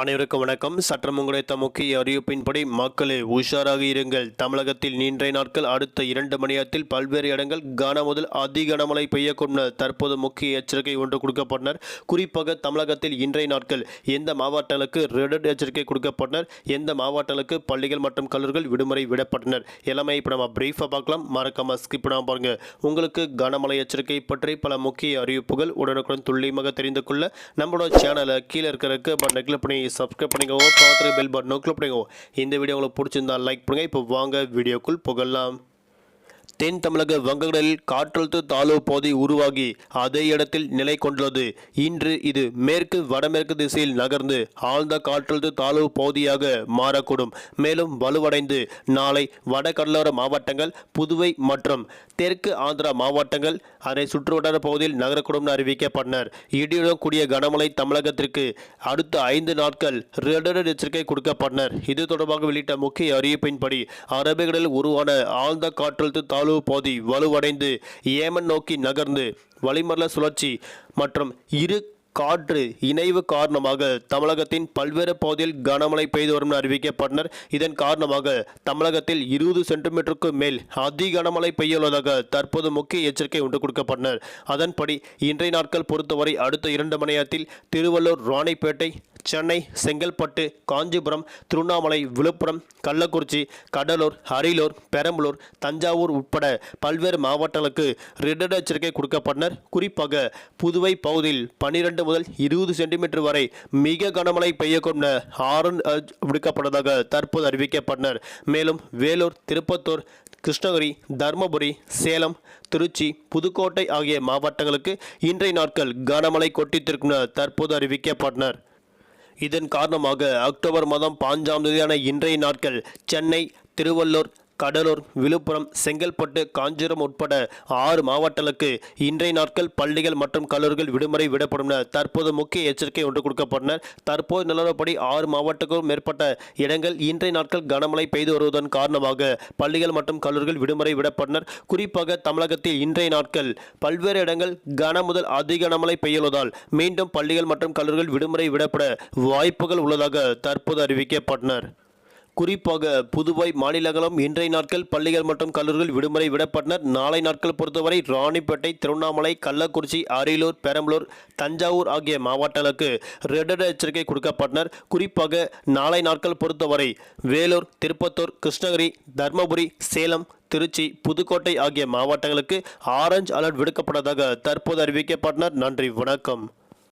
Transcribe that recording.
அனைவருக்கும் வணக்கம். சற்றம் கிடைத்த முக்கிய அறிவிப்பின்படி மக்களே உஷாராக இருங்கள். தமிழகத்தில் இன்றைய நாட்கள் அடுத்த 2 மணி நேரத்தில் பல்வேறு இடங்கள் கன முதல் அதி கனமழை பெய்யக்கூடும். தற்போது முக்கிய எச்சரிக்கை ஒன்று கொடுக்கப்பட்டனர். குறிப்பாக தமிழகத்தில் இன்றைய நாட்கள் எந்த மாவட்டங்களுக்கு ரெட் எச்சரிக்கை கொடுக்கப்பட்டனர், எந்த மாவட்டங்களுக்கு பள்ளிகள் மற்றும் கல்லூரிகள் விடுமுறை விடப்பட்டனர் எல்லாமே இப்போ நம்ம பிரீஃபாக பார்க்கலாம். மறக்காம ஸ்கிப் பண்ணாமல் பாருங்க. உங்களுக்கு கனமழை எச்சரிக்கை பற்றி பல முக்கிய அறிவிப்புகள் உடனுக்குடன் துல்லியமாக தெரிந்து கொள்ள நம்மளோட சேனலை கீழே இருக்கிறதுக்கு பட்டனை கிளிக் பண்ணி சப்ஸ்கிரைப் பண்ணிக்கோங்க. பார்த்து பெல் பட்டனை கிளிக் பண்ணிக்கோங்க. இந்த வீடியோ உங்களுக்கு பிடிச்சிருந்தா லைக் பண்ணுங்க. இப்போ வாங்க வீடியோக்குள் புகழலாம். தென் தமிழக வங்கக்கடலில் காற்றழுத்த தாழ்வு பகுதி உருவாகி அதே இடத்தில் நிலை கொண்டுள்ளது. இன்று இது மேற்கு வடமேற்கு திசையில் நகர்ந்து ஆழ்ந்த காற்றழுத்த தாழ்வு பகுதியாக மாறக்கூடும். மேலும் வலுவடைந்து நாளை வடகடலோர மாவட்டங்கள், புதுவை மற்றும் தெற்கு ஆந்திரா மாவட்டங்கள், அதை சுற்றுவட்டார பகுதியில் நகரக்கூடும் அறிவிக்கப்பட்டனர். இடியுடன் கூடிய கனமழை தமிழகத்திற்கு அடுத்த 5 நாட்கள் ரெட் அலர்ட் எச்சரிக்கை கொடுக்கப்பட்டனர். இது தொடர்பாக வெளியிட்ட முக்கிய அறிவிப்பின்படி அரபிக்கடலில் உருவான ஆழ்ந்த காற்றழுத்த தாழ்வு பகுதி வலுவடைந்து ஏமன் நோக்கி நகர்ந்து வளிமண்டல சுழற்சி மற்றும் இரு காற்று இணைவு காரணமாக தமிழகத்தின் பல்வேறு பகுதியில் கனமழை பெய்து வரும் அறிவிக்கப்பட்டனர். இதன் காரணமாக தமிழகத்தில் 20 சென்டிமீட்டருக்கு மேல் அதி கனமழை பெய்யுள்ளதாக தற்போது முக்கிய எச்சரிக்கை ஒன்று கொடுக்கப்பட்டனர். அதன்படி இன்றைய நாட்கள் பொறுத்தவரை அடுத்த 2 மணி நேரத்தில் திருவள்ளூர், ராணிப்பேட்டை, சென்னை, செங்கல்பட்டு, காஞ்சிபுரம், திருவண்ணாமலை, விழுப்புரம், கள்ளக்குறிச்சி, கடலூர், அரியலூர், பெரம்பலூர், தஞ்சாவூர் உட்பட பல்வேறு மாவட்டங்களுக்கு ரெட் அலர்ட் எச்சரிக்கை கொடுக்கப்பட்டனர். குறிப்பாக புதுவை பகுதியில் 12 முதல் 20 சென்டிமீட்டர் வரை மிக கனமழை பெய்யக்கூடும் ஆரஞ்சு விடுக்கப்பட்டதாக தற்போது அறிவிக்கப்பட்டனர். மேலும் வேலூர், திருப்பத்தூர், கிருஷ்ணகிரி, தருமபுரி, சேலம், திருச்சி, புதுக்கோட்டை ஆகிய மாவட்டங்களுக்கு இன்றைய நாட்கள் கனமழை கொட்டித்திருக்கும் தற்போது அறிவிக்கப்பட்டனர். இதன் காரணமாக அக்டோபர் மாதம் 5ஆம் தேதியான இன்றைய நாட்கள் சென்னை, திருவள்ளூர், கடலூர், விழுப்புரம், செங்கல்பட்டு, காஞ்சிபுரம் உட்பட 6 மாவட்டங்களுக்கு இன்றைய நாட்கள் பள்ளிகள் மற்றும் கல்லூரிகள் விடுமுறை விடப்படும் தற்போது முக்கிய எச்சரிக்கை ஒன்று கொடுக்கப்பட்டனர். தற்போது நிலவரப்படி 6 மாவட்டங்களுக்கும் மேற்பட்ட இடங்கள் இன்றைய நாட்கள் கனமழை பெய்து வருவதன் காரணமாக பள்ளிகள் மற்றும் கல்லூரிகள் விடுமுறை விடப்பட்டனர். குறிப்பாக தமிழகத்தில் இன்றைய நாட்கள் பல்வேறு இடங்கள் கன முதல் அதி கனமழை பெய்யுள்ளதால் மீண்டும் பள்ளிகள் மற்றும் கல்லூரிகள் விடுமுறை விடப்பட வாய்ப்புகள் உள்ளதாக தற்போது அறிவிக்கப்பட்டனர். குறிப்பாக புதுவை மாநிலங்களும் இன்றைய நாட்கள் பள்ளிகள் மற்றும் கல்லூரிகள் விடுமுறை விடப்பட்டனர். நாளை நாட்கள் பொறுத்தவரை ராணிப்பேட்டை, திருவண்ணாமலை, கள்ளக்குறிச்சி, அரியலூர், பெரம்பலூர், தஞ்சாவூர் ஆகிய மாவட்டங்களுக்கு ரெட் அலர்ட் எச்சரிக்கை கொடுக்கப்பட்டனர். குறிப்பாக நாளை நாட்கள் பொறுத்தவரை வேலூர், திருப்பத்தூர், கிருஷ்ணகிரி, தருமபுரி, சேலம், திருச்சி, புதுக்கோட்டை ஆகிய மாவட்டங்களுக்கு ஆரஞ்சு அலர்ட் விடுக்கப்பட்டதாக தற்போது அறிவிக்கப்பட்டனர். நன்றி, வணக்கம்.